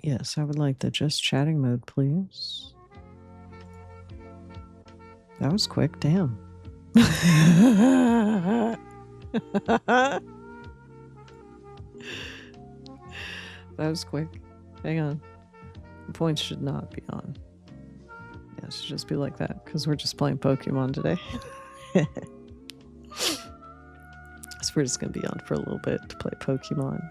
Yes, I would like the just chatting mode, please. That was quick, damn. That was quick. Hang on. The points should not be on. Yeah, it should just be like that, because we're just playing Pokemon today. So we're just going to be on for a little bit to play Pokemon.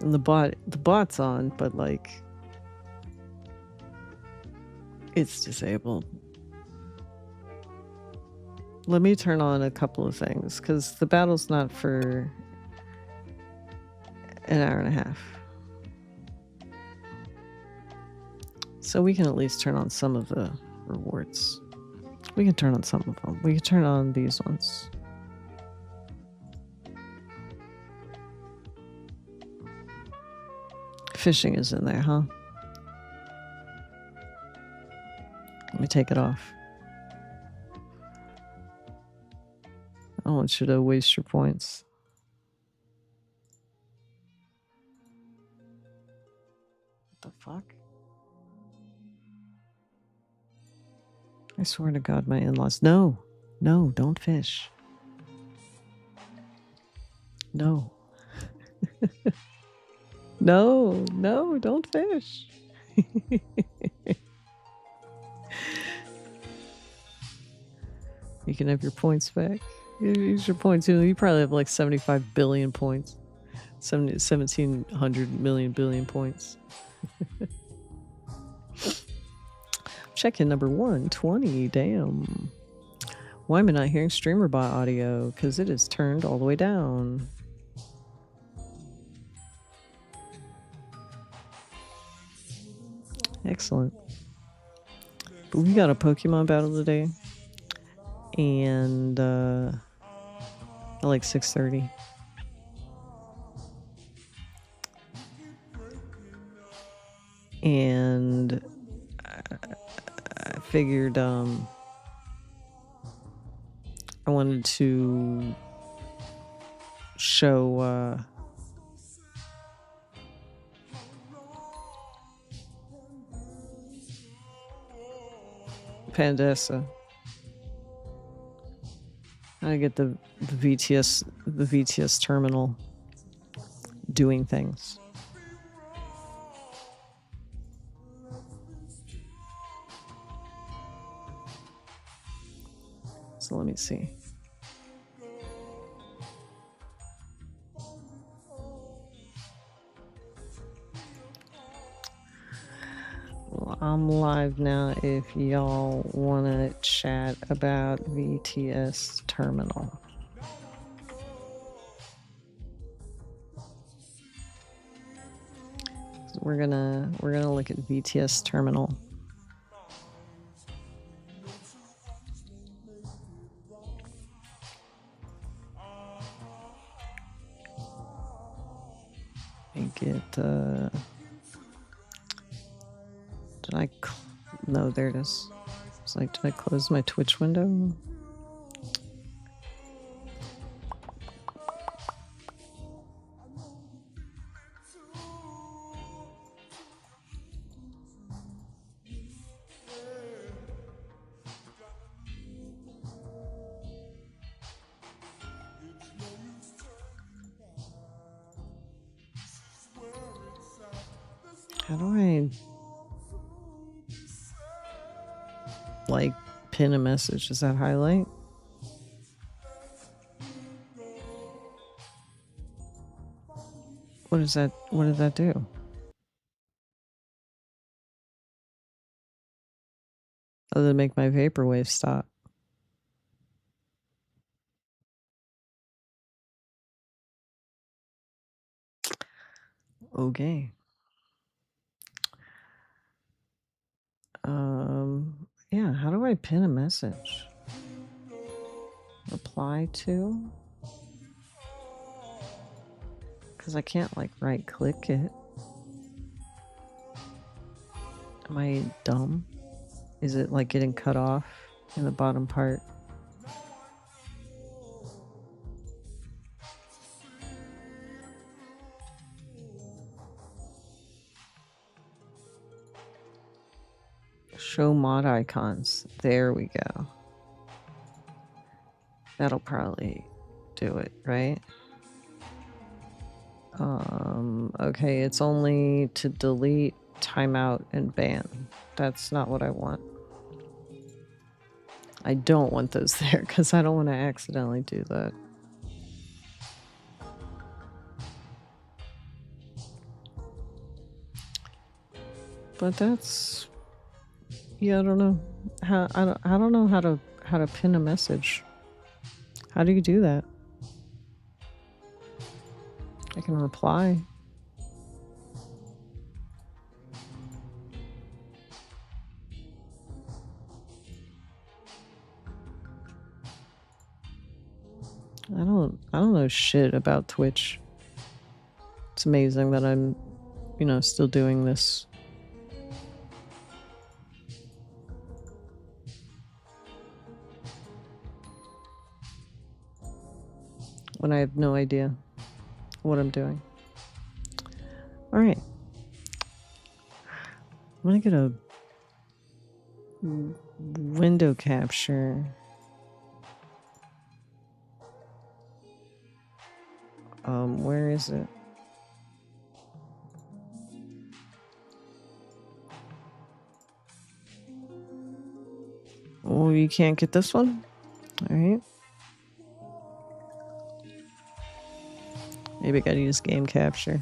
And the bot's on, but like it's disabled. Let me turn on a couple of things, because the battle's not for an hour and a half. So we can at least turn on some of the rewards. We can turn on some of them. We can turn on these ones. Fishing is in there, huh? Let me take it off. I don't want you to waste your points. What the fuck? I swear to God, my in-laws. No, no, don't fish. No. No, no, don't fish. You can have your points back. Use your points. You probably have like 75 billion points. 1,700 million billion points. Check-in number 120. Damn. Why am I not hearing StreamerBot audio? Because it is turned all the way down. Excellent. But we got a Pokemon battle today. And at like 6:30. And I figured I wanted to show Pandessa how to get the VTS terminal doing things. So let me see. Well, I'm live now if y'all want to chat about VTS terminal. So we're gonna look at VTS terminal. And get did I no, there it is. It's like, did I close my Twitch window? How do I like pin a message? Does that highlight? What is that? What did that do? Other than make my vaporwave stop. Okay. Yeah, how do I pin a message? Reply to? Because I can't like right click it. Am I dumb? Is it like getting cut off in the bottom part? Show mod icons. There we go. That'll probably do it, right? Okay, it's only to delete, timeout, and ban. That's not what I want. I don't want those there because I don't want to accidentally do that. But that's, yeah, I don't know how I don't know how to pin a message. How do you do that? I can reply. I don't know shit about Twitch. It's amazing that I'm, still doing this. When I have no idea what I'm doing. All right. I'm gonna get a window capture. Where is it? Oh, you can't get this one? All right. Maybe I gotta use game capture.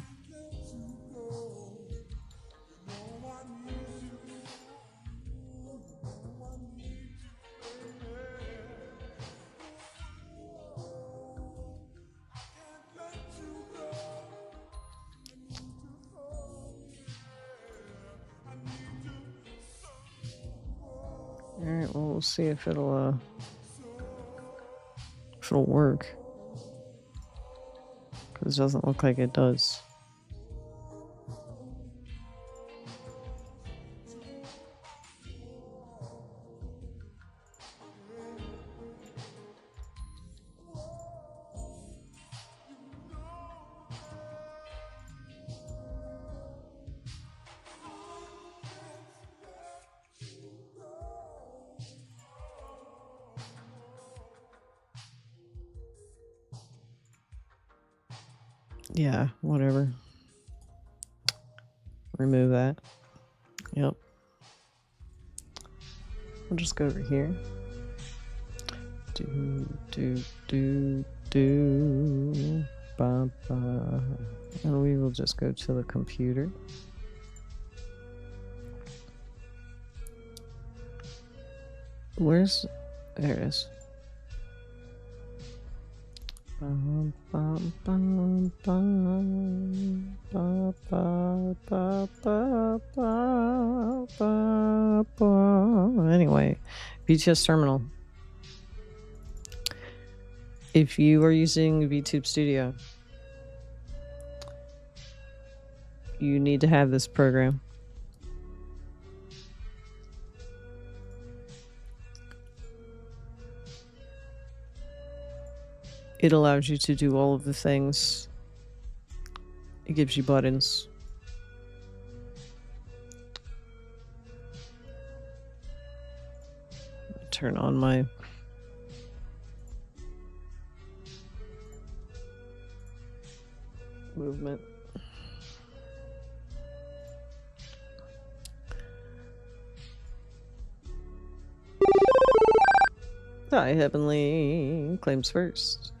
Alright, well, we'll see if it'll work. Because it doesn't look like it does. Yeah, whatever. Remove that. Yep. We'll just go over here. Ba, ba. And we will just go to the computer. There it is. Anyway, BTS Terminal. If you are using VTube Studio, you need to have this program. It allows you to do all of the things. It gives you buttons. Turn on my movement. Hi, Heavenly. Claims first.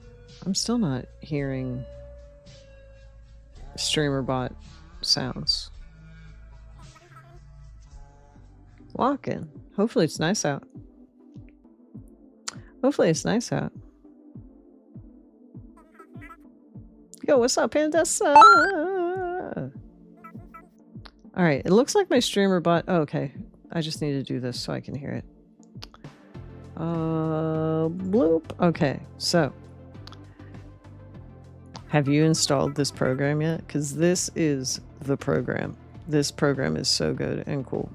I'm still not hearing StreamerBot sounds. Walking. Hopefully it's nice out. Hopefully it's nice out. Yo, what's up, Pandessa? Alright, it looks like my StreamerBot... Oh, okay. I just need to do this so I can hear it. Bloop. Okay, so... Have you installed this program yet? Because this is the program. This program is so good and cool.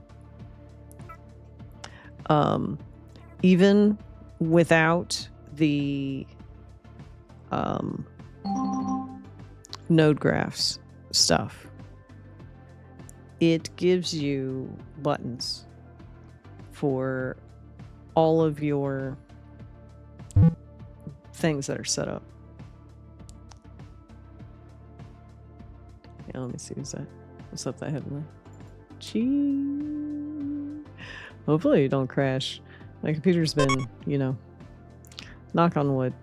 Even without the node graphs stuff, it gives you buttons. for all of your things that are set up. Yeah, let me see. What's up that headline? Gee. Hopefully you don't crash. My computer's been, knock on wood.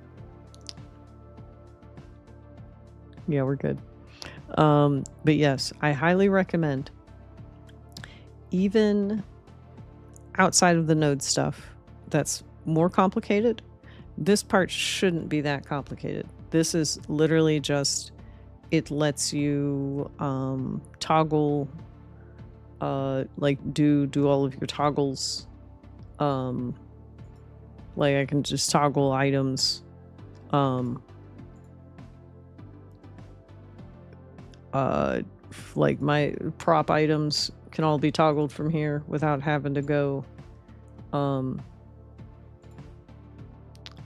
Yeah, we're good. But yes, I highly recommend, even outside of the node stuff that's more complicated, this part shouldn't be that complicated. This is literally just, it lets you toggle, like do all of your toggles. Like I can just toggle items. Like my prop items can all be toggled from here without having to go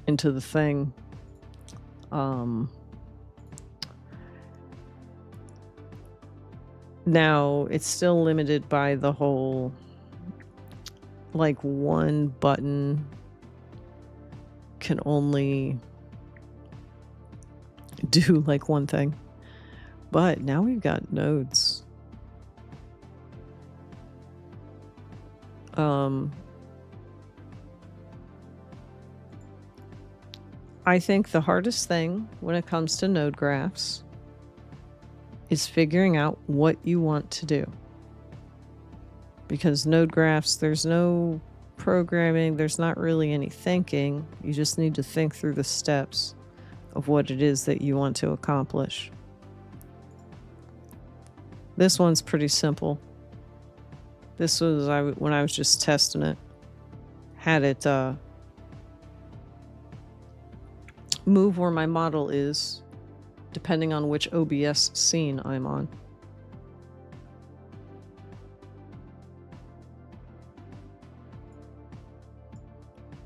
into the thing. Now it's still limited by the whole, like, one button can only do like one thing. But now we've got nodes. I think the hardest thing when it comes to node graphs is figuring out what you want to do. Because node graphs, there's no programming, there's not really any thinking. You just need to think through the steps of what it is that you want to accomplish. This one's pretty simple. This was when I was just testing it. Had it move where my model is, depending on which OBS scene I'm on.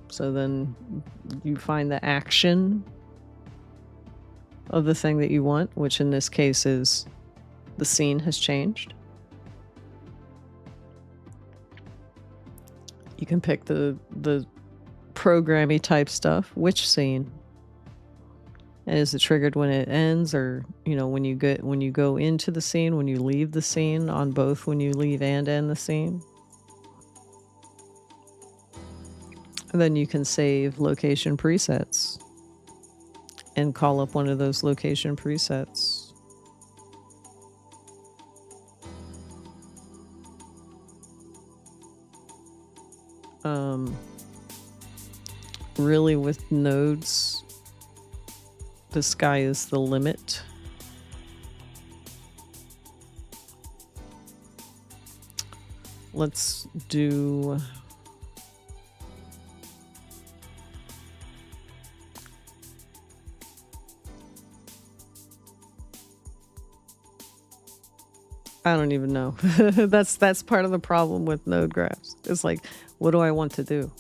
So then you find the action of the thing that you want, which in this case is the scene has changed. You can pick the programmy type stuff, which scene. And is it triggered when it ends, or when you go into the scene, when you leave the scene, on both when you leave and end the scene. And then you can save location presets and call up one of those location presets. Really, with nodes, the sky is the limit. Let's do... I don't even know. That's part of the problem with node graphs. It's like, what do I want to do?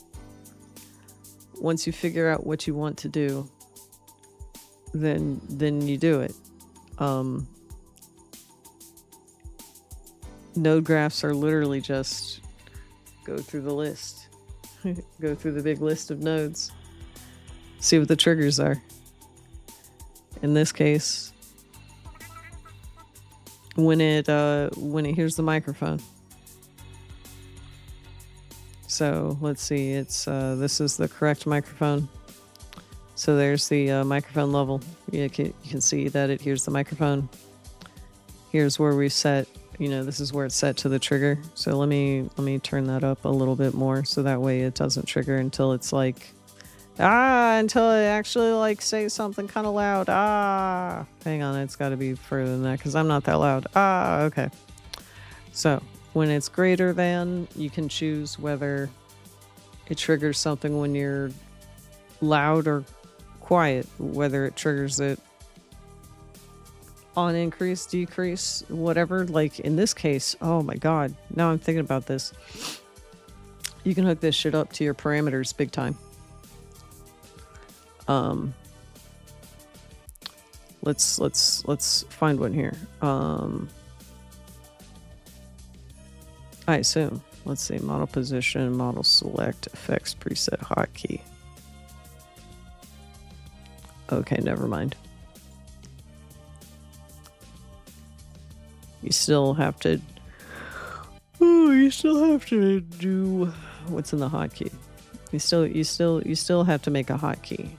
Once you figure out what you want to do, then you do it. Node graphs are literally just go through the list. Go through the big list of nodes. See what the triggers are. In this case, when it hears the microphone. So let's see, it's this is the correct microphone. So there's the microphone level. You can see that it hears the microphone. Here's where we set, this is where it's set to the trigger. So let me turn that up a little bit more, so that way it doesn't trigger until it's like, until it actually like says something kind of loud. Hang on, it's got to be further than that because I'm not that loud. Okay. So when it's greater than, you can choose whether it triggers something when you're loud or quiet, whether it triggers it on increase, decrease, whatever. Like in this case, oh my god, now I'm thinking about this. You can hook this shit up to your parameters big time. Let's find one here. I assume Let's see, model position, model select, effects preset hotkey. Okay, never mind. You still have to. Oh, you still have to do what's in the hotkey. You still have to make a hotkey.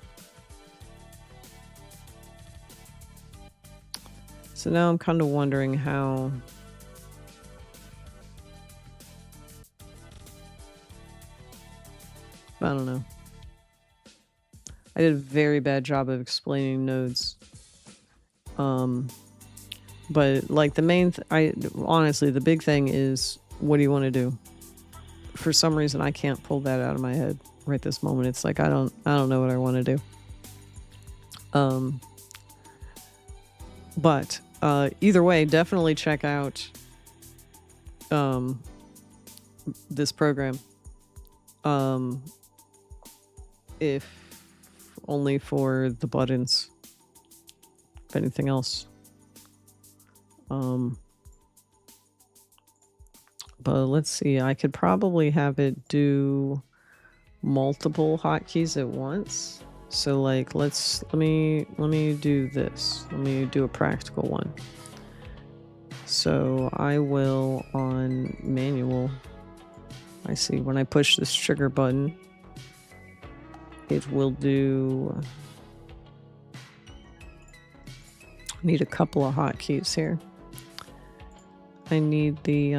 So now I'm kind of wondering how. I don't know. I did a very bad job of explaining nodes. But like the main, honestly, the big thing is, what do you want to do? For some reason, I can't pull that out of my head right this moment. It's like I don't know what I want to do. But either way, definitely check out this program. If only for the buttons. If anything else. But let's see, I could probably have it do multiple hotkeys at once. So like, let me do this. Let me do a practical one. So I will, on manual, I see when I push this trigger button, it will do, I need a couple of hotkeys here. I need the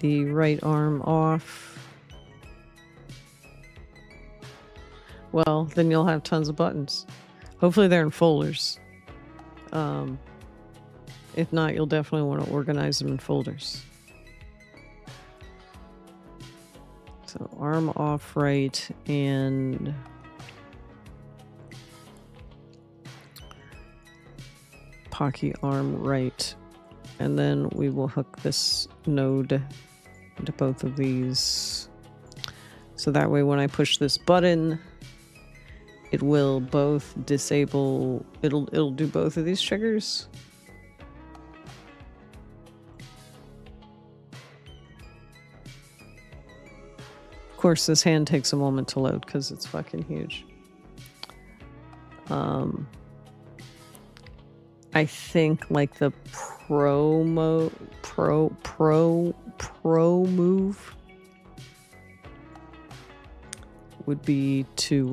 right arm off. Well, then you'll have tons of buttons. Hopefully they're in folders. If not, you'll definitely want to organize them in folders. So arm off right and Pocky arm right, and then we will hook this node into both of these, so that way when I push this button, it will both disable, it'll do both of these triggers. Of course, this hand takes a moment to load because it's fucking huge. I think like the pro move would be to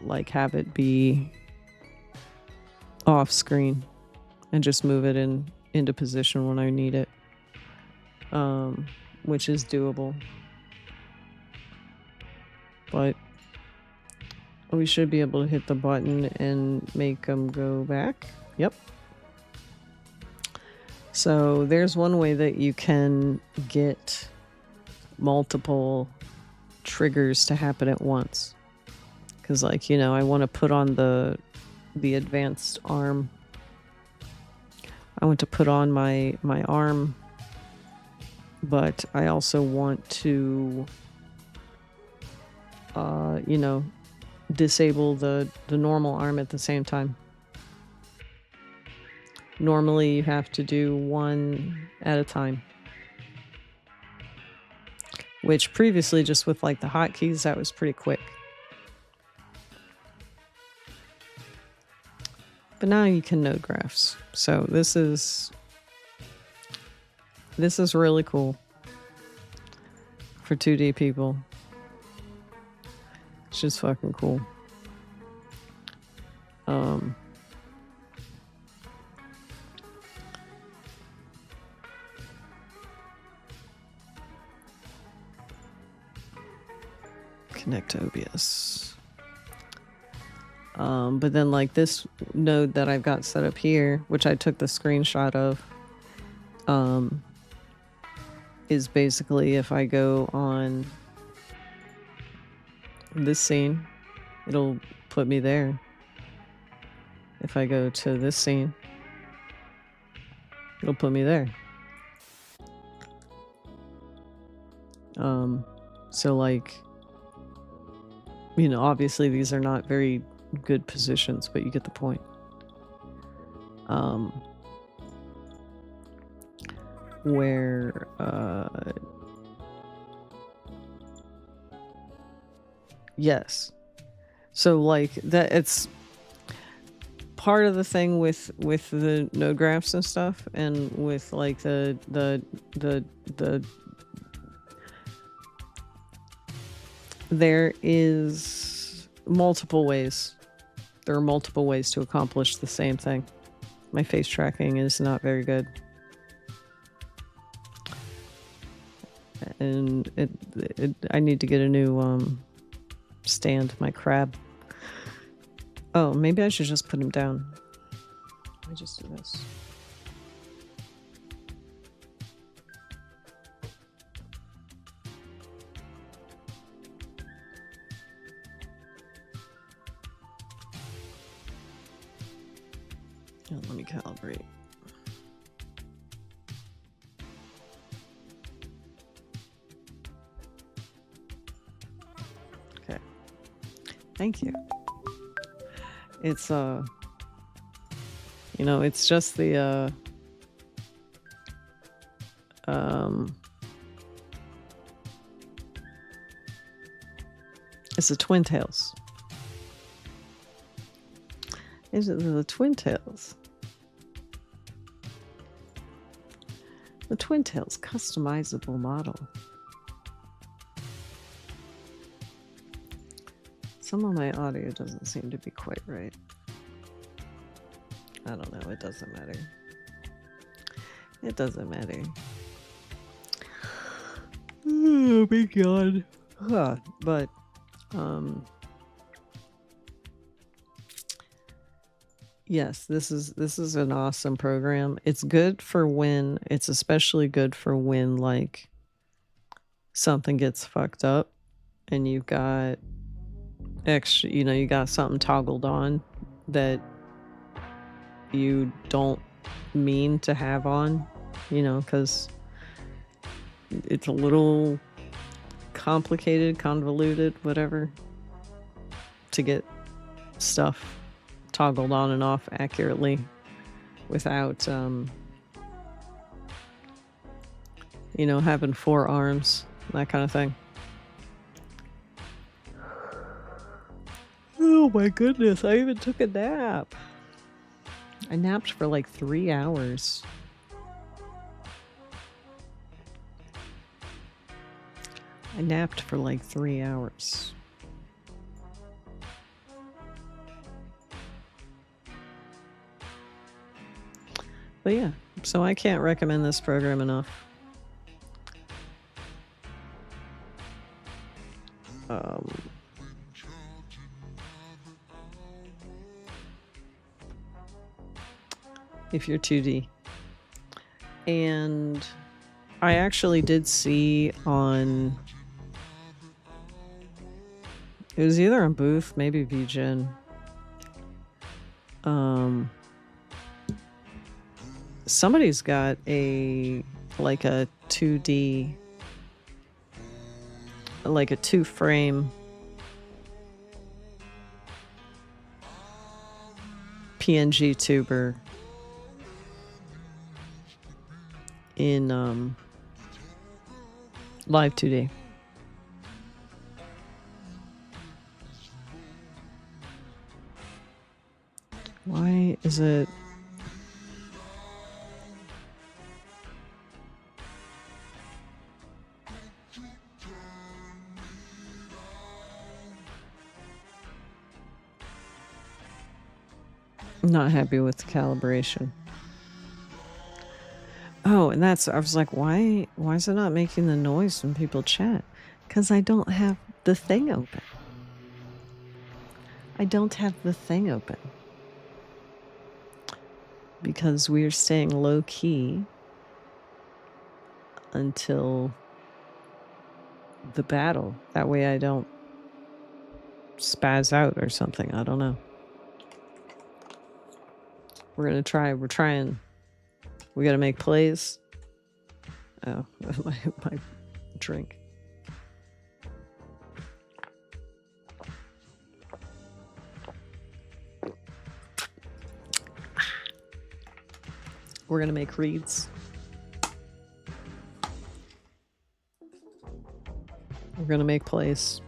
like have it be off screen and just move it into position when I need it, which is doable, but we should be able to hit the button and make them go back. Yep. So there's one way that you can get multiple triggers to happen at once. Because like, you know, I want to put on the advanced arm. I want to put on my arm, but I also want to, you know, disable the normal arm at the same time. Normally you have to do one at a time, which previously just with like the hotkeys, that was pretty quick. But now you can node graphs. So this is really cool for 2D people. It's just fucking cool. Connect to OBS. But then like this node that I've got set up here, which I took the screenshot of, is basically if I go on this scene, it'll put me there. If I go to this scene, it'll put me there. So like, you know, obviously these are not very good positions, but you get the where yes. So like that, it's part of the thing with the node graphs and stuff, and with like the there is multiple ways. There are multiple ways to accomplish the same thing. My face tracking is not very good. And I need to get a new stand, my crab. Oh, maybe I should just put him down. Let me just do this. Oh, let me calibrate. Okay. Thank you. It's you know, it's just the it's the Twin Tails. Is it the Twin Tails? The Twin Tails customizable model. Some of my audio doesn't seem to be quite right. I don't know. It doesn't matter. It doesn't matter. Oh my god. But yes, this is an awesome program. It's good for when, it's especially good for when like something gets fucked up and you've got extra, you know, you got something toggled on that you don't mean to have on, you know, because it's a little complicated, convoluted, whatever, to get stuff toggled on and off accurately without you know, having 4 arms, that kind of thing. Oh my goodness, I even took a nap. I napped for like 3 hours. I napped for like 3 hours. But yeah, so I can't recommend this program enough. If you're 2D. And I actually did see on, it was either on Booth, maybe VGen. Somebody's got a, like a 2D, like a 2-frame PNG tuber in Live 2D. Why is it? I'm not happy with the calibration. Oh, and that's, I was like, why is it not making the noise when people chat? Because I don't have the thing open. I don't have the thing open. Because we're staying low key until the battle. That way I don't spaz out or something. I don't know. We're gonna try. We're trying. We gotta make plays. Oh, my drink. We're gonna make reads. We're gonna make plays.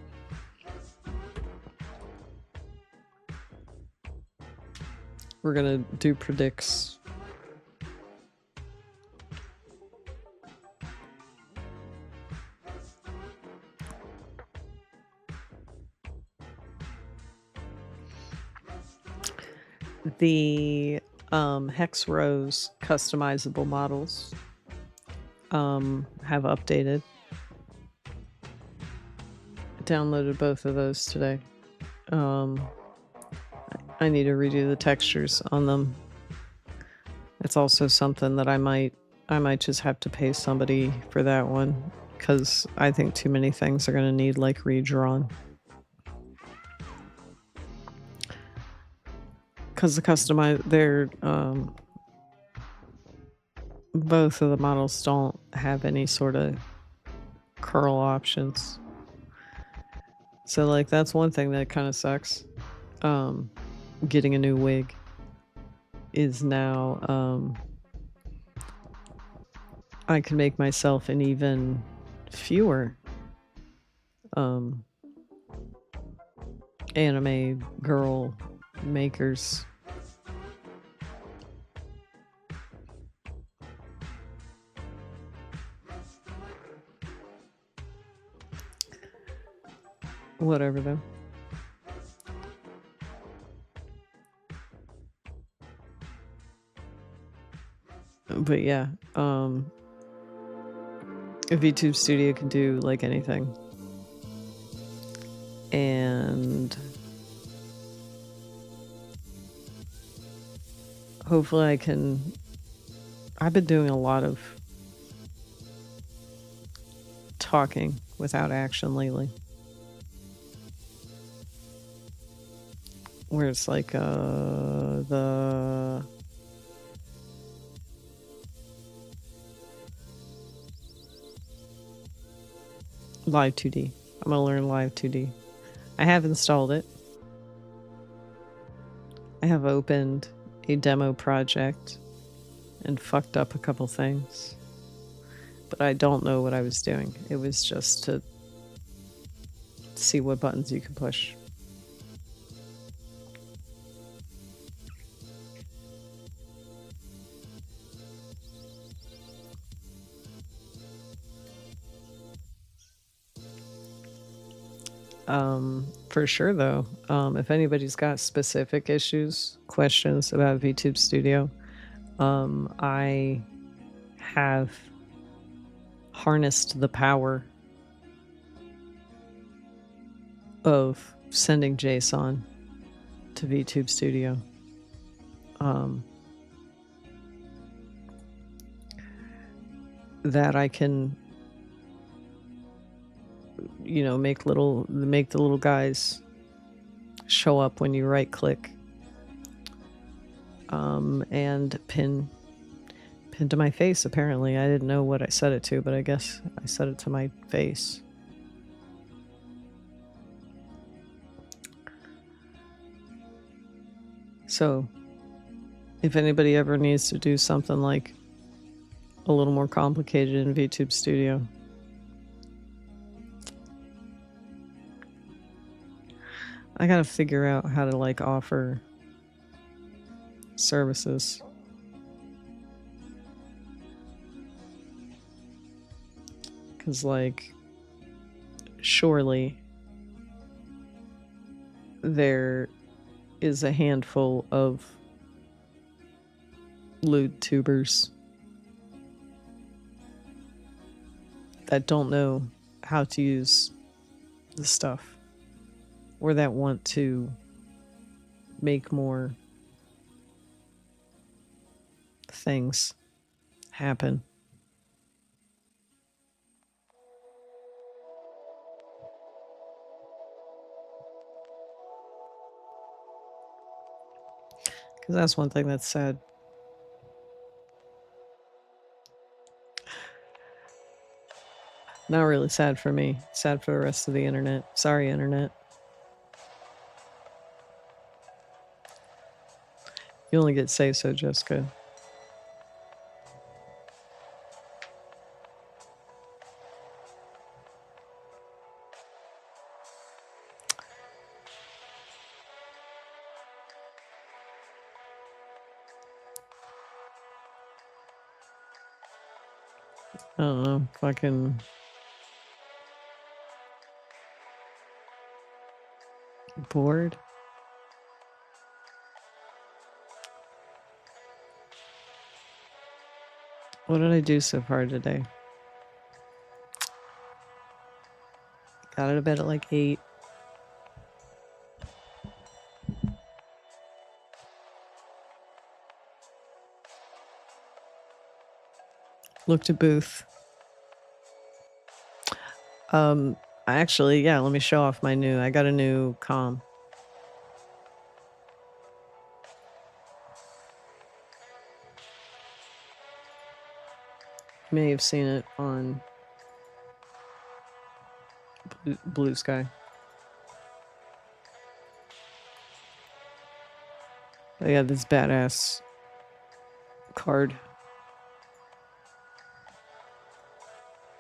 We're gonna do predicts. The Hex Rose customizable models have updated. Downloaded both of those today. I need to redo the textures on them. It's also something that I might just have to pay somebody for that one, because I think too many things are going to need like redrawn. Because they're both of the models don't have any sort of curl options. So like that's one thing that kind of sucks. Getting a new wig is now I can make myself an even fewer anime girl makers. Whatever though. But yeah, VTube Studio can do like anything. And hopefully I've been doing a lot of talking without action lately. Where it's like the Live 2D. I'm gonna learn Live 2D. I have installed it. I have opened a demo project and fucked up a couple things. But I don't know what I was doing. It was just to see what buttons you can push. For sure though, if anybody's got specific issues, questions about VTube Studio, I have harnessed the power of sending JSON to VTube Studio. That I can, you know, make the little guys show up when you right click, and pin to my face. Apparently I didn't know what I set it to, but I guess I set it to my face. So if anybody ever needs to do something like a little more complicated in VTube Studio, I gotta figure out how to like offer services. Because like surely there is a handful of lewd tubers that don't know how to use the stuff, or that want to make more things happen. Because that's one thing that's sad. Not really sad for me. Sad for the rest of the internet. Sorry, internet. You only get say so, Jessica. I don't know, fucking bored. What did I do so far today? Got out of bed at like 8. Looked at Booth. Actually, yeah, let me show off I got a new comm. You may have seen it on Blue Sky. I got this badass card.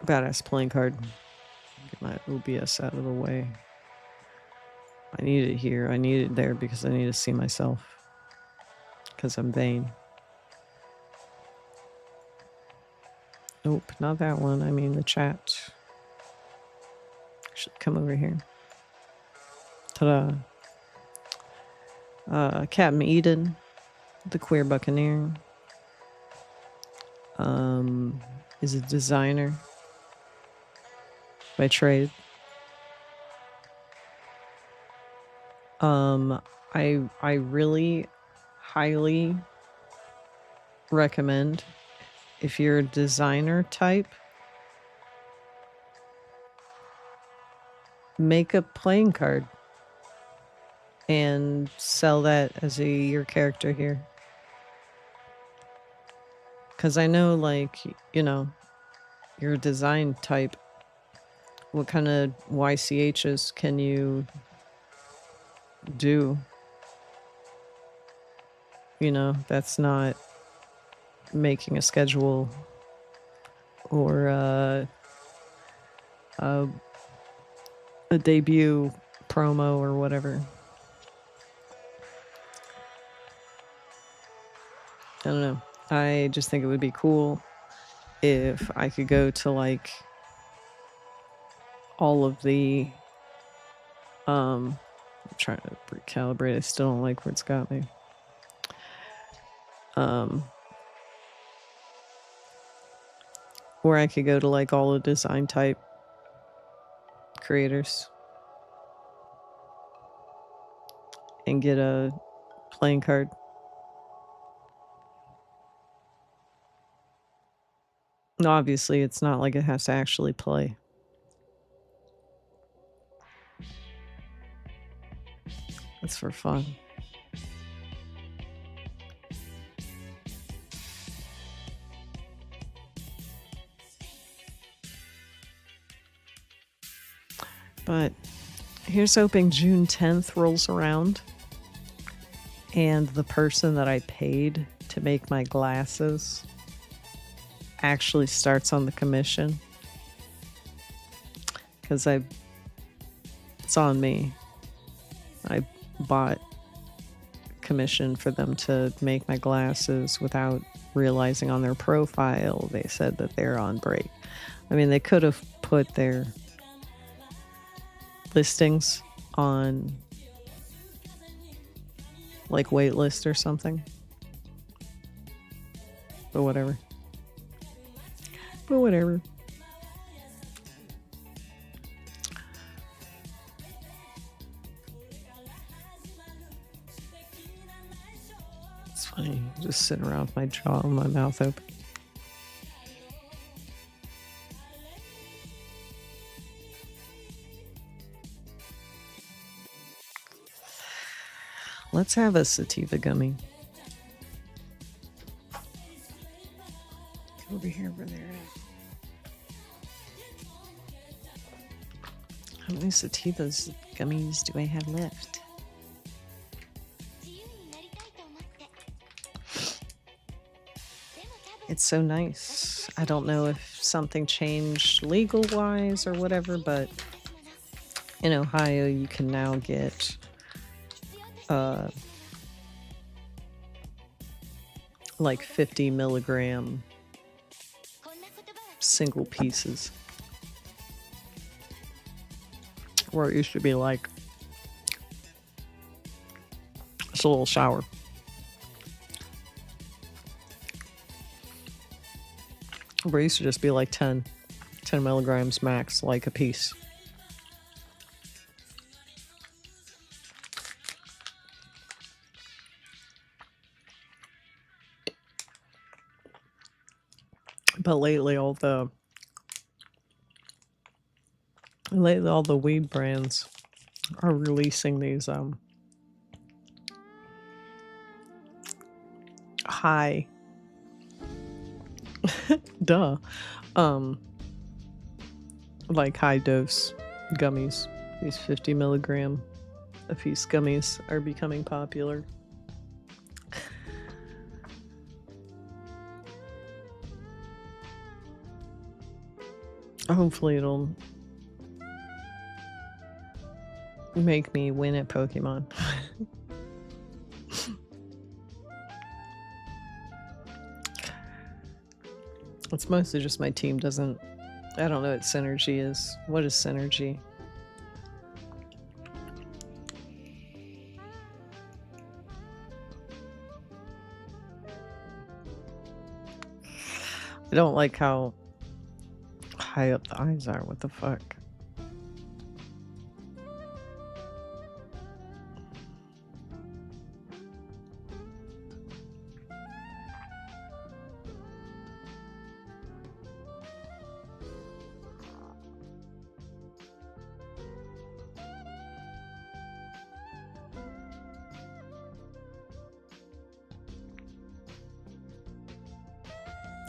Badass playing card. Get my OBS out of the way. I need it here. I need it there because I need to see myself. Because I'm vain. Nope, not that one. I mean the chat. Should come over here. Ta-da. Captain Eden, the queer buccaneer, is a designer by trade. I really highly recommend, if you're a designer type, make a playing card and sell that as your character here. Because I know, like, you know, you're a design type. What kind of YCHs can you do? You know, that's not making a schedule or a debut promo or whatever. I don't know. I just think it would be cool if I could go to like all of the I'm trying to recalibrate. I still don't like where it's got me. Where I could go to like all the design type creators and get a playing card. No, obviously it's not like it has to actually play. It's for fun. But here's hoping June 10th rolls around and the person that I paid to make my glasses actually starts on the commission. Because it's on me. I bought commission for them to make my glasses without realizing on their profile they said that they're on break. I mean, they could have put their listings on like waitlist or something. But whatever. It's funny, just sitting around with my jaw and my mouth open. Let's have a sativa gummy. Go over here where they're at. How many sativas gummies do I have left? It's so nice. I don't know if something changed legal-wise or whatever, but in Ohio you can now get like 50 milligram single pieces. Where it used to be like it's a little shower. Where it used to just be like 10 milligrams max, like a piece. But lately all the weed brands are releasing these high duh like high dose gummies. These 50 milligram a piece gummies are becoming popular. Hopefully it'll make me win at Pokemon. It's mostly just my team doesn't... I don't know what synergy is. What is synergy? I don't like how high up the eyes are. What the fuck?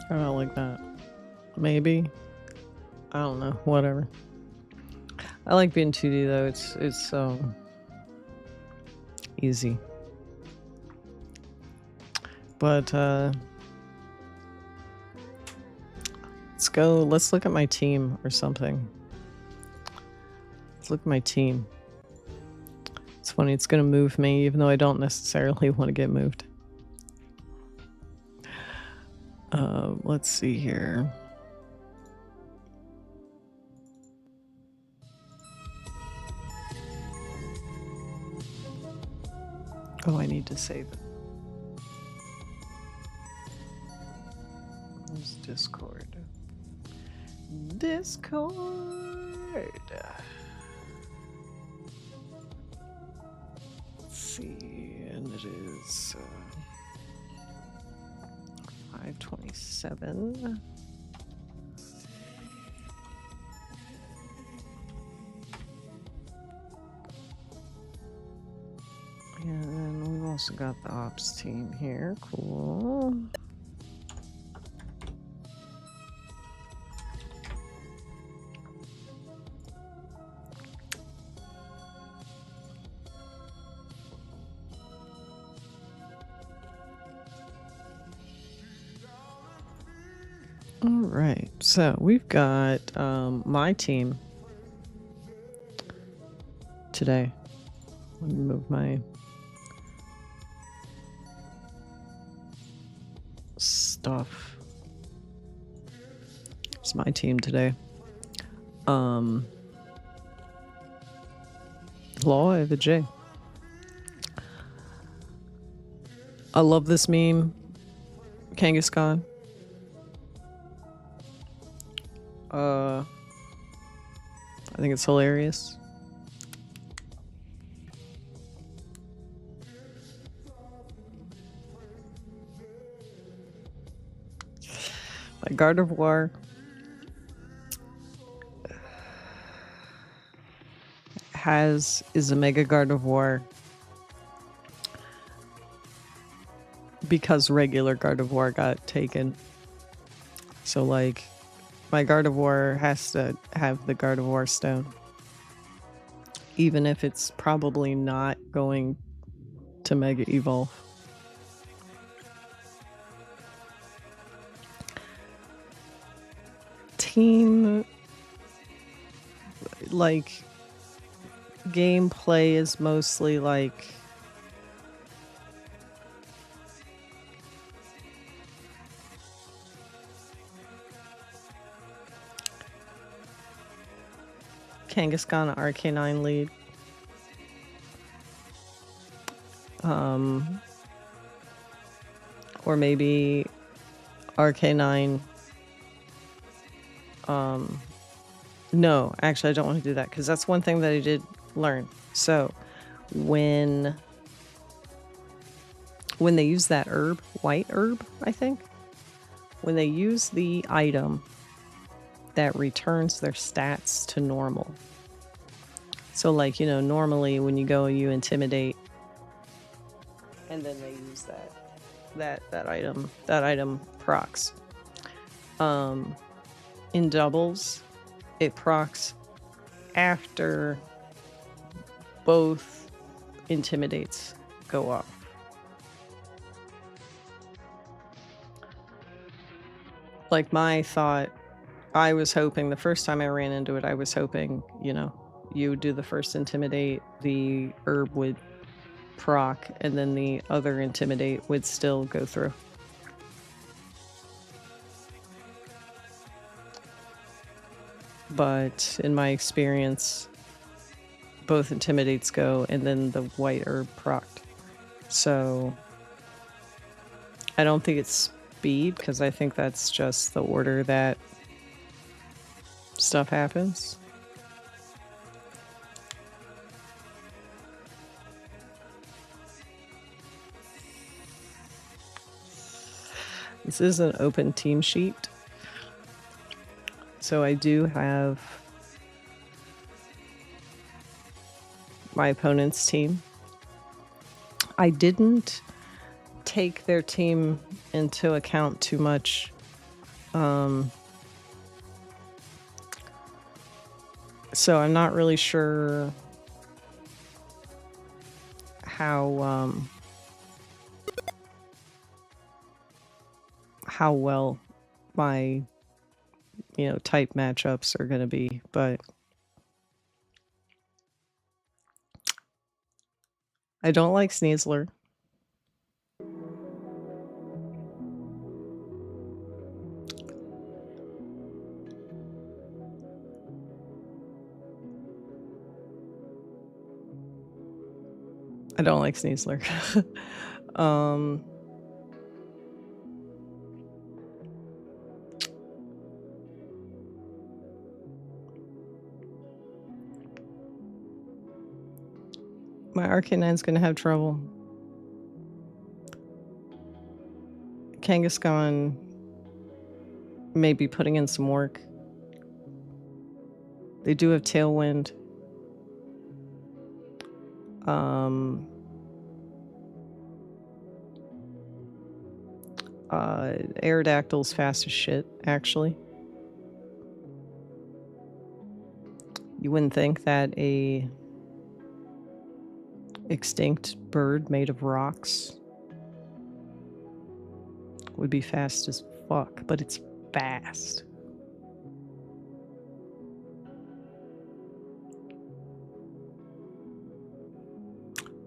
I don't like that. Maybe. I don't know. Whatever. I like being 2D though. It's easy. But let's look at my team or something. Let's look at my team. It's funny, it's gonna move me even though I don't necessarily want to get moved. Let's see here. Oh, I need to save it. There's Discord. Discord. Let's see, and it is 5:27. And then we've also got the ops team here. Cool. All right, so we've got my team today. Let me move my stuff. It's my team today. Law, I have a J. I love this meme. Kangaskhan. I think it's hilarious. My Gardevoir is a Mega Gardevoir because regular Gardevoir got taken. So like my Gardevoir has to have the Gardevoir Stone. Even if it's probably not going to Mega Evolve. Team, like, gameplay is mostly like Kangaskhan RK9 lead. Or maybe RK9. No, actually, I don't want to do that because that's one thing that I did learn. So when they use that herb, white herb, I think, when they use the item that returns their stats to normal. So like, you know, normally when you go, you intimidate, and then they use that item procs. In doubles, it procs after both intimidates go off. Like my thought, I was hoping the first time I ran into it, I was hoping, you know, you would do the first intimidate, the herb would proc, and then the other intimidate would still go through. But in my experience, both intimidates go and then the white herb procced. So I don't think it's speed, because I think that's just the order that stuff happens. This is an open team sheet. So I do have my opponent's team. I didn't take their team into account too much. So I'm not really sure how well my, you know, type matchups are going to be, but I don't like Sneasler. I don't like Sneasler. My RK9's gonna have trouble. Kangaskhan may be putting in some work. They do have Tailwind. Aerodactyl's fast as shit, actually. You wouldn't think that a extinct bird made of rocks would be fast as fuck, but it's fast.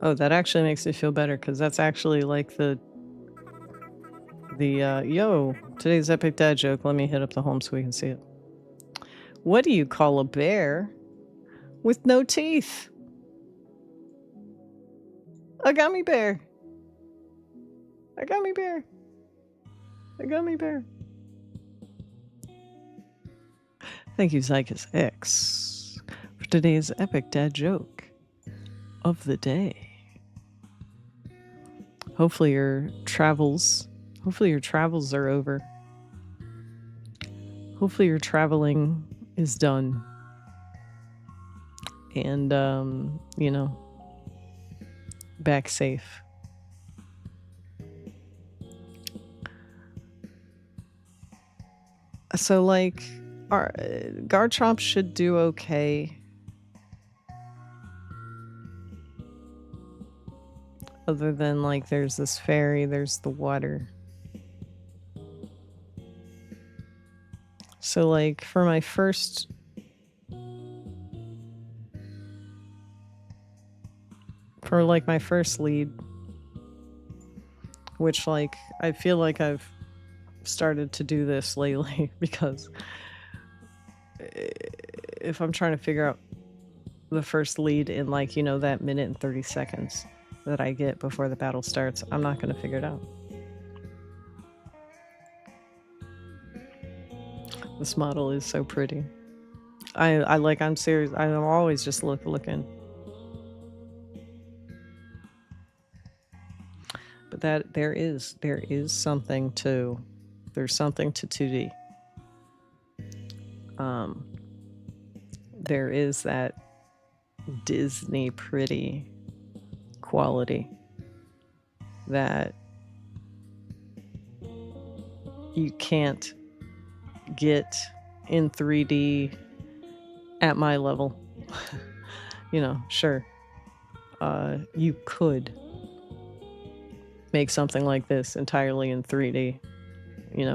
Oh, that actually makes me feel better, because that's actually like the yo, today's epic dad joke. Let me hit up the home so we can see it. What do you call a bear with no teeth? A gummy bear. A gummy bear. A gummy bear. Thank you, Zykus X, for today's epic dad joke of the day. Hopefully your travels are over. Hopefully your traveling is done. And, you know, back safe. So, like, our Garchomp should do okay. Other than, like, there's this fairy, there's the water. So, like, for my first... For, like, my first lead, which, like, I feel like I've started to do this lately, because if I'm trying to figure out the first lead in, like, that minute and 30 seconds that I get before the battle starts, I'm not going to figure it out. This model is so pretty. I'm serious. I'm always just looking. But there's something to 2D. There is that Disney pretty quality that you can't get in 3D at my level. Sure. You could make something like this entirely in 3D,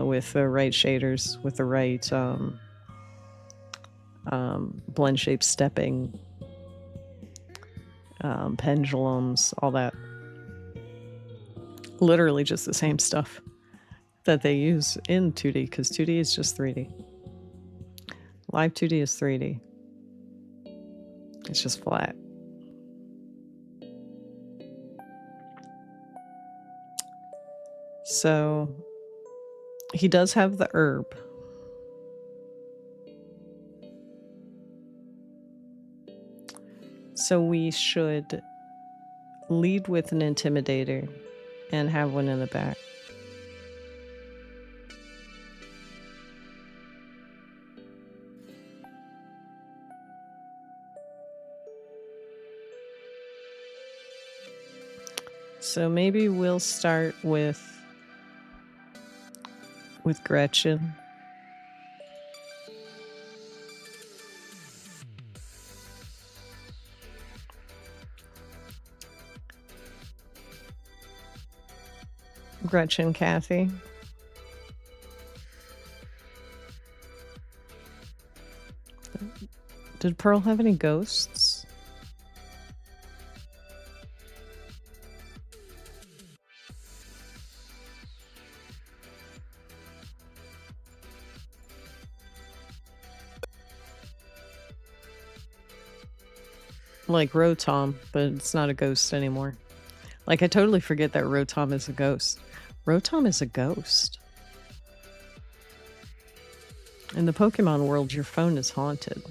with the right shaders, with the right blend shape stepping, pendulums, all that. Literally just the same stuff that they use in 2D, because 2D is just 3D. Live 2D is 3D. It's just flat. So he does have the herb. So we should lead with an intimidator and have one in the back. So maybe we'll start with Gretchen. Gretchen Kathy. Did Pearl have any ghosts? Like Rotom, but it's not a ghost anymore. Like, I totally forget that Rotom is a ghost. Rotom is a ghost. In the Pokemon world, your phone is haunted.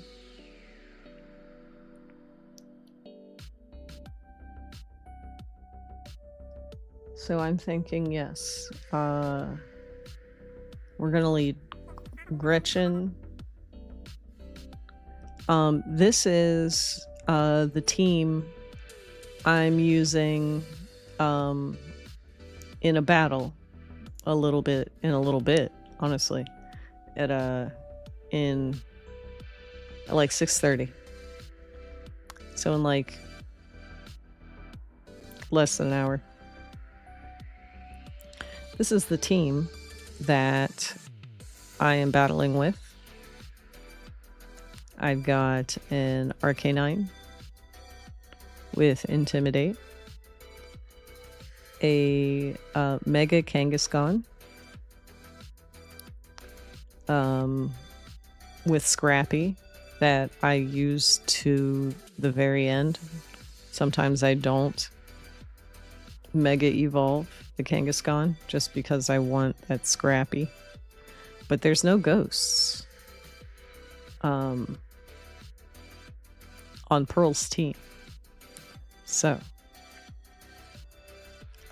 So I'm thinking, yes. We're gonna lead Gretchen. This is the team I'm using in a battle in a little bit, honestly, at in like 6:30. So in like less than an hour. This is the team that I am battling with. I've got an Arcanine with Intimidate, a Mega Kangaskhan with Scrappy that I use to the very end. Sometimes I don't Mega Evolve the Kangaskhan just because I want that Scrappy. But there's no ghosts on Pearl's team. So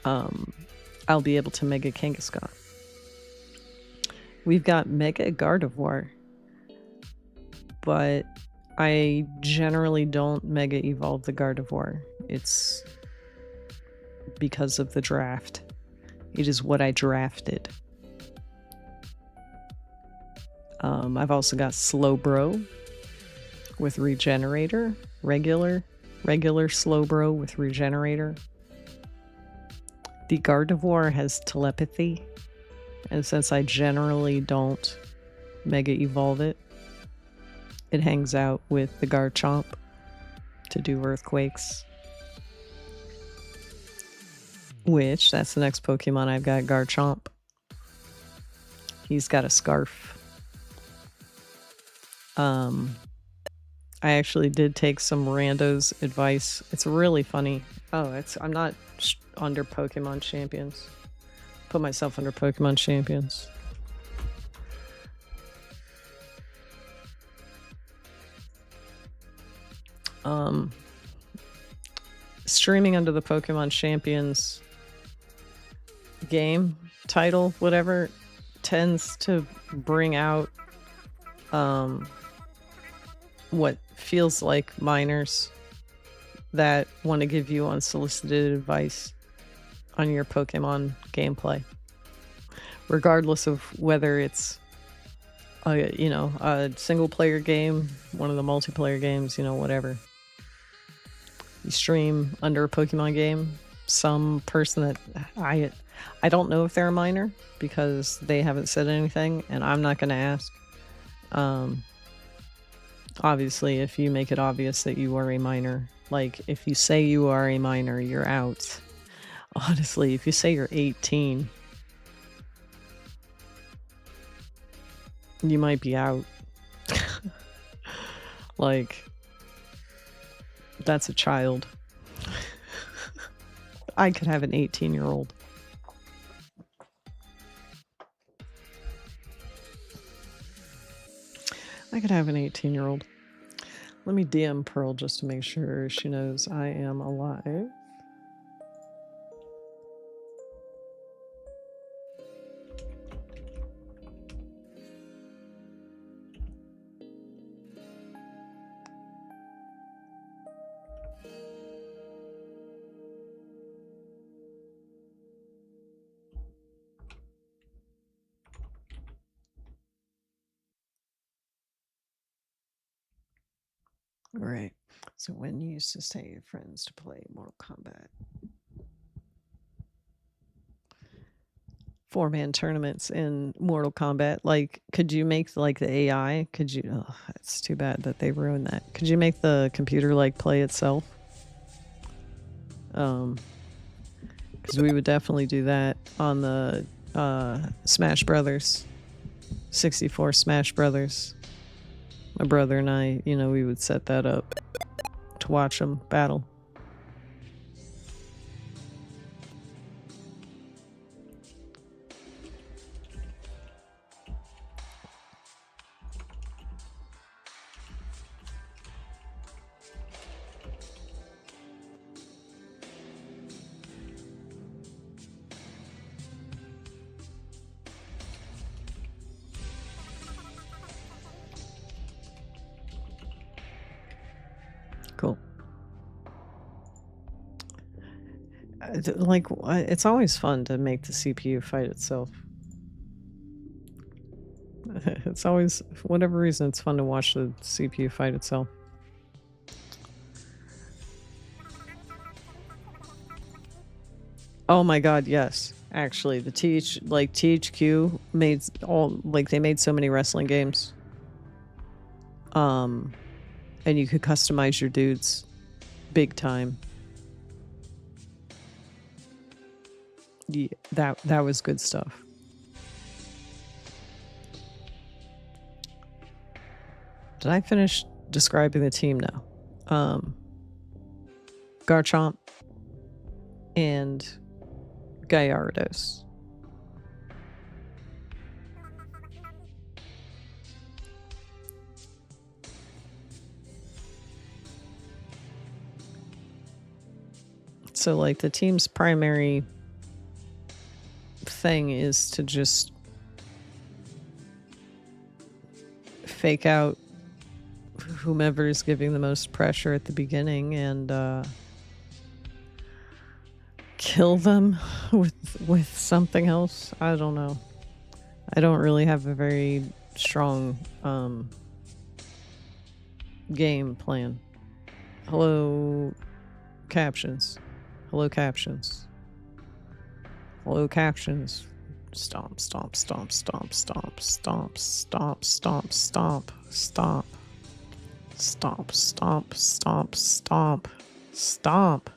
I'll be able to Mega Kangaskhan. We've got Mega Gardevoir, but I generally don't Mega Evolve the Gardevoir. It's because of the draft. It is what I drafted. I've also got Slowbro with Regenerator, regular Slowbro with Regenerator. The Gardevoir has Telepathy, and since I generally don't Mega Evolve it, it hangs out with the Garchomp to do Earthquakes. Which, that's the next Pokemon I've got, Garchomp. He's got a Scarf. I actually did take some randos advice. It's really funny. Oh, I'm not under Pokemon Champions. Put myself under Pokemon Champions. Streaming under the Pokemon Champions game title, whatever, tends to bring out what feels like minors that want to give you unsolicited advice on your Pokemon gameplay, regardless of whether it's a single player game, one of the multiplayer games, whatever. You stream under a Pokemon game, some person that I don't know if they're a minor because they haven't said anything, and I'm not going to ask. Obviously, if you make it obvious that you are a minor, like if you say you are a minor, you're out. Honestly, if you say you're 18, you might be out. Like, that's a child. I could have an 18-year-old. I could have an 18-year-old. Let me DM Pearl just to make sure she knows I am alive. Right. So when you used to stay with friends to play Mortal Kombat? 4-man tournaments in Mortal Kombat. Like, could you make like the AI? Could you? Oh, it's too bad that they ruined that. Could you make the computer like play itself? Because we would definitely do that on the Smash Brothers, 64 Smash Brothers. My brother and I, we would set that up to watch them battle. Cool. Like, it's always fun to make the CPU fight itself. It's always, for whatever reason, it's fun to watch the CPU fight itself. Oh my god, yes. Actually, the THQ made they made so many wrestling games. And you could customize your dudes big time. Yeah, that was good stuff. Did I finish describing the team now? Garchomp and Gyarados. So, like, the team's primary thing is to just fake out whomever is giving the most pressure at the beginning and kill them with something else. I don't know. I don't really have a very strong game plan. Hello, captions. Hello, captions. Hello, captions. Stomp, stomp, stomp, stomp, stomp, stomp, stomp, stomp, stomp, stomp. Stomp, stomp, stomp, stomp, stomp.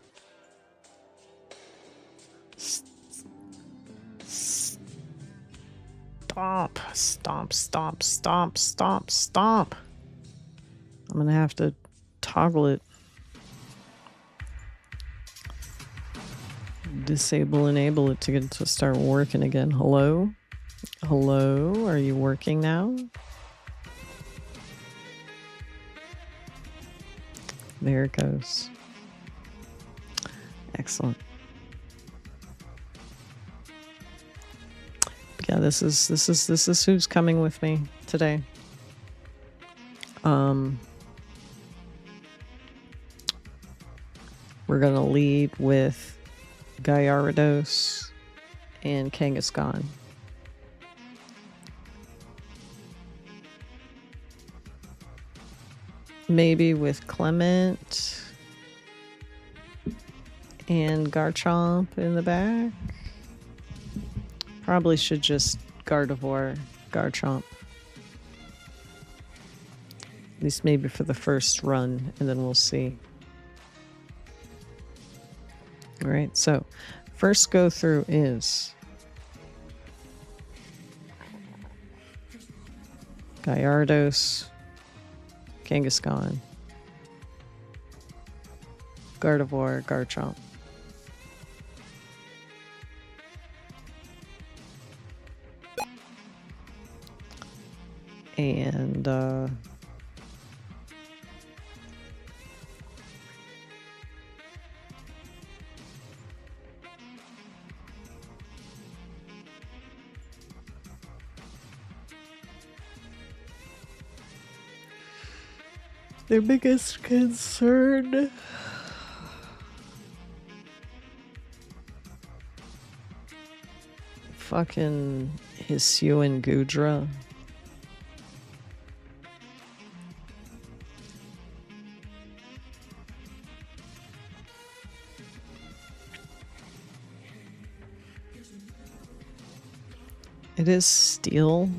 Stomp, stomp, stomp, stomp, stomp, stomp. I'm gonna have to toggle it. Disable, enable it to get it to start working again. Hello? Hello? Are you working now? There it goes. Excellent. Yeah, this is who's coming with me today. We're gonna lead with Gyarados and Kangaskhan. Maybe with Clement and Garchomp in the back. Probably should just Gardevoir, Garchomp. At least maybe for the first run, and then we'll see. All right, so first go through is Gyarados, Kangaskhan, Gardevoir, Garchomp. And their biggest concern, fucking Hisuian Gudra. It is steel,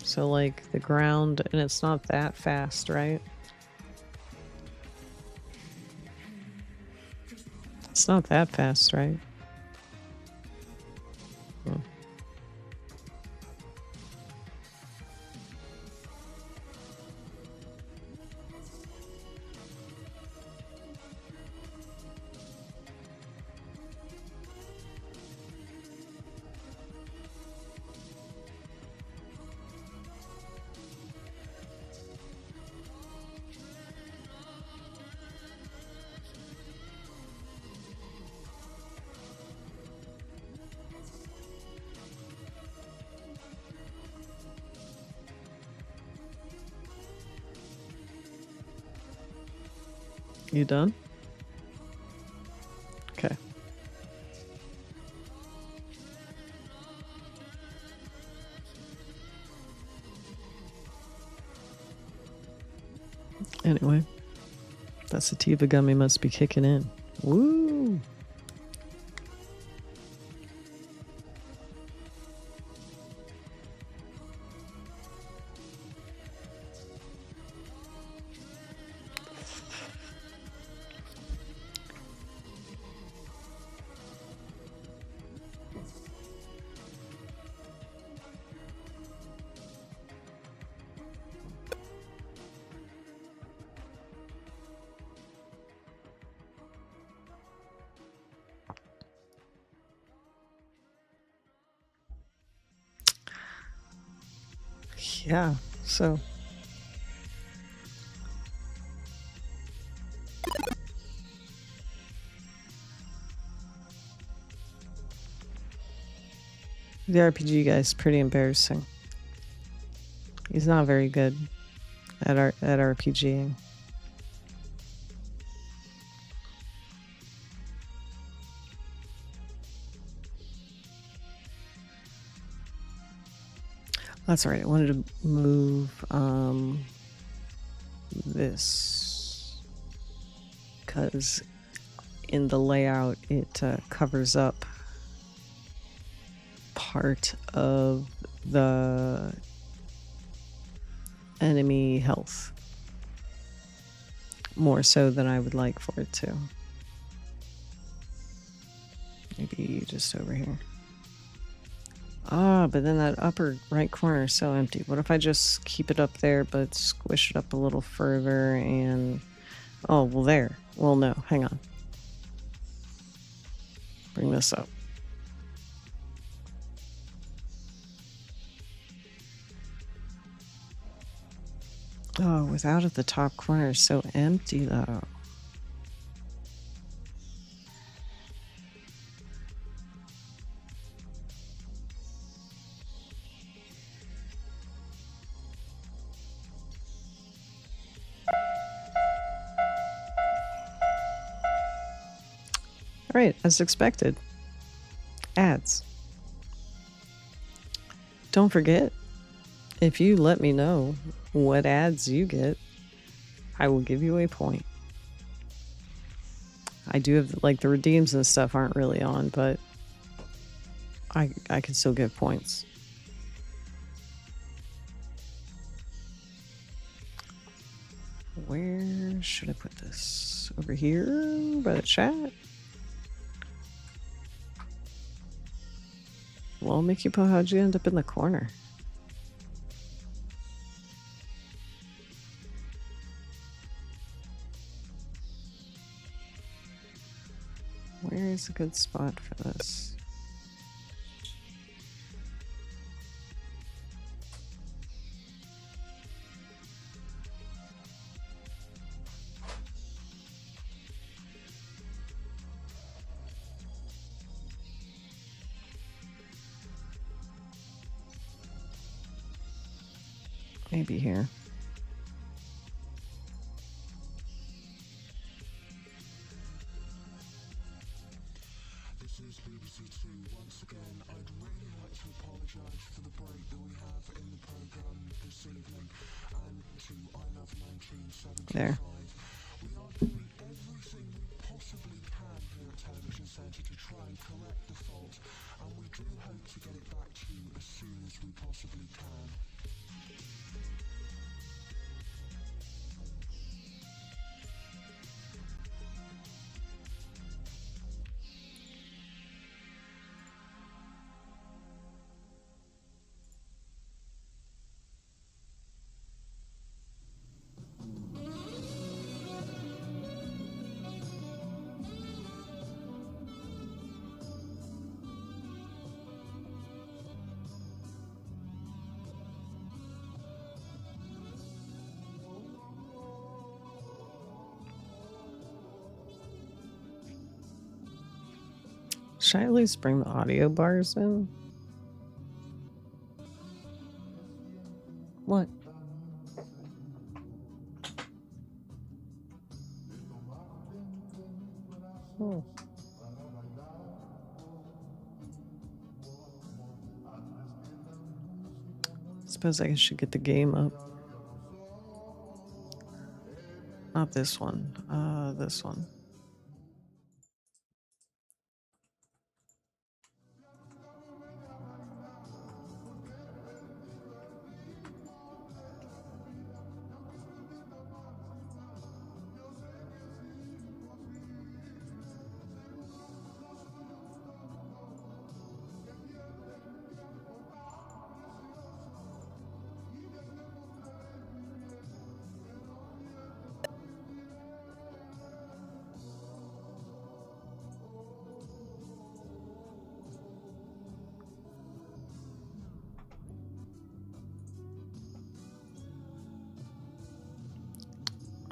so like the ground, and it's not that fast, right? It's not that fast, right? Hmm. You done? Okay. Anyway, that sativa gummy must be kicking in. Woo! Yeah, so the RPG guy's pretty embarrassing. He's not very good at RPGing. That's right. I wanted to move this because in the layout it covers up part of the enemy health more so than I would like for it to. Maybe just over here. Ah, but then that upper right corner is so empty. What if I just keep it up there, but squish it up a little further and... Oh, well, there. Well, no, hang on. Bring this up. Oh, without it, the top corner is so empty, though. All right, as expected. Ads. Don't forget, if you let me know what ads you get, I will give you a point. I do have, like, the redeems and stuff aren't really on, but I can still give points. Where should I put this? Over here by the chat? Well, Mikipo, how'd you end up in the corner? Where is a good spot for this? Maybe here. This is BBC Two. Once again, I'd really like to apologise for the break that we have in the programme this evening and to I Love 1975. There. We are doing everything we possibly can here at Television Centre to try and correct the fault, and we do hope to get it back to you as soon as we possibly can. Should I at least bring the audio bars in? What? Oh. Suppose I should get the game up. Not this one. This one.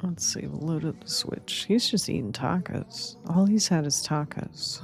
Let's see, we'll load up the Switch. He's just eating tacos. All he's had is tacos.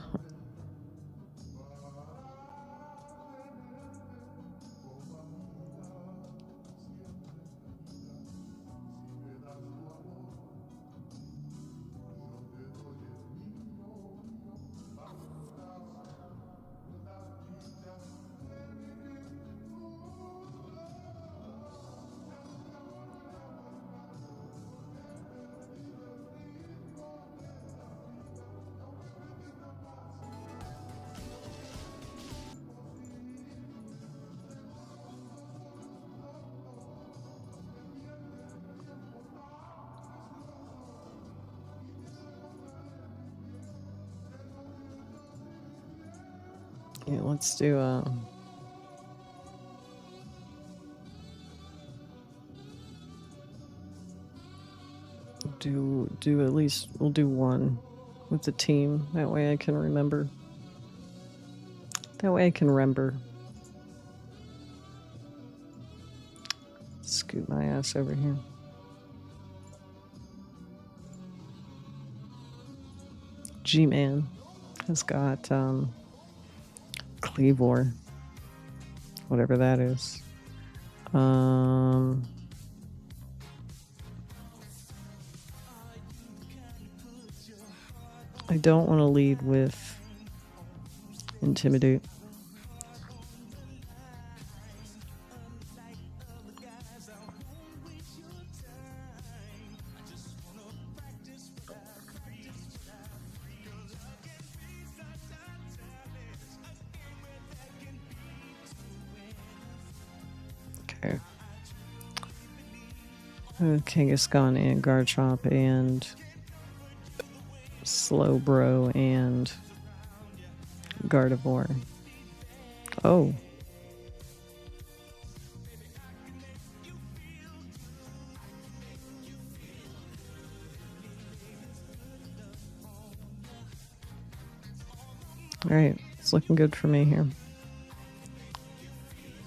Yeah, let's do do at least, we'll do one with the team. That way I can remember. That way I can remember. Scoot my ass over here. G-Man has got Cleavor, whatever that is. I don't want to lead with Intimidate. Okay. Kangaskhan and Garchomp and Slowbro and Gardevoir. Oh. Alright, it's looking good for me here.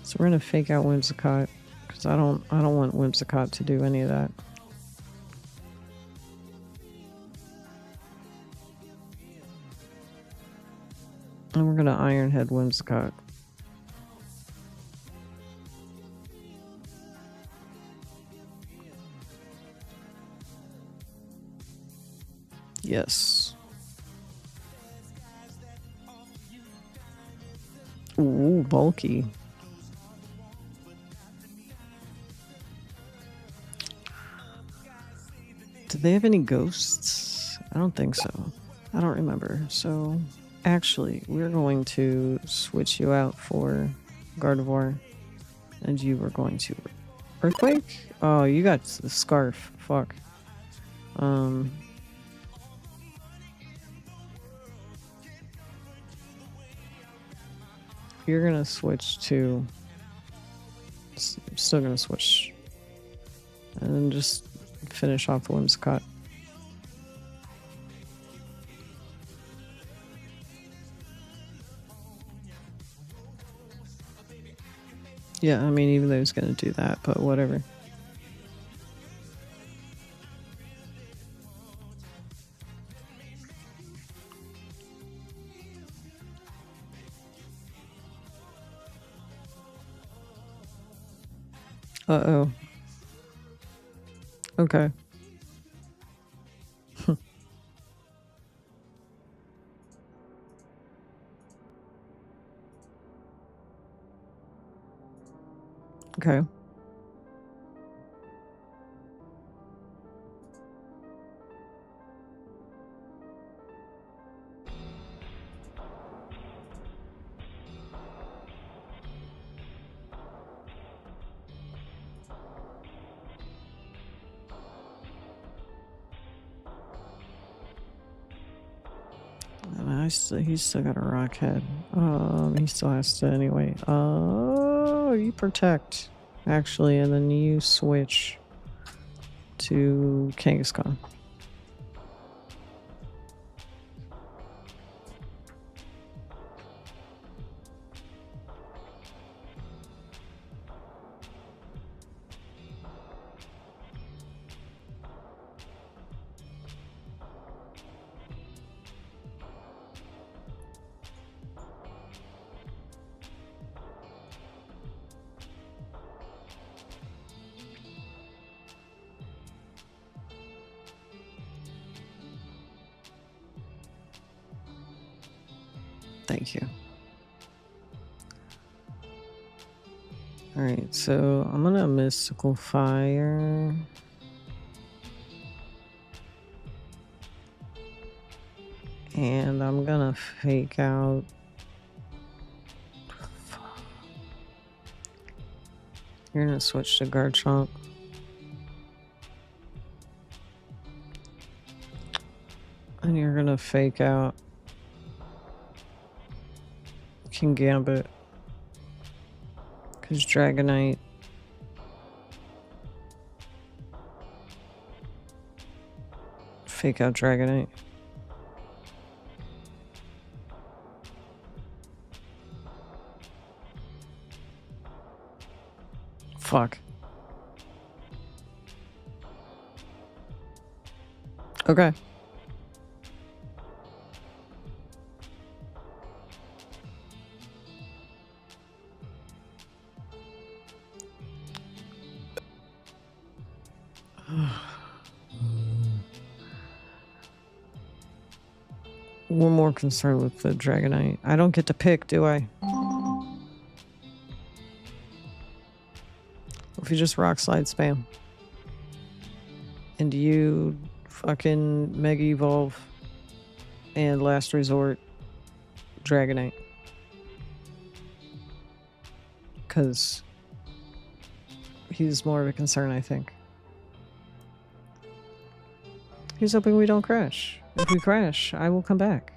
So we're gonna fake out Whimsicott, because I don't want Whimsicott to do any of that. And we're gonna Iron Head Whimsicott. Yes. Ooh, bulky. Do they have any ghosts? I don't think so. I don't remember. So actually, we're going to switch you out for Gardevoir, and you were going to Earthquake? Oh, you got the Scarf. Fuck. You're gonna switch to... Still gonna switch. And then just finish off Whimsicott. Yeah, I mean, even though he's gonna do that, but whatever. Uh-oh. Okay. Okay. He's still got a rock head. He still has to anyway. Oh, you protect, actually, and then you switch to Kangaskhan. Thank you. Alright, so I'm gonna Mystical Fire. And I'm gonna fake out. You're gonna switch to Garchomp. And you're gonna fake out Kingambit. Because Dragonite. Fake out Dragonite. Fuck. Okay. We're more concerned with the Dragonite. I don't get to pick, do I? If you just Rock Slide spam. And you fucking Mega Evolve and Last Resort Dragonite. Because he's more of a concern, I think. He's hoping we don't crash. If we crash, I will come back.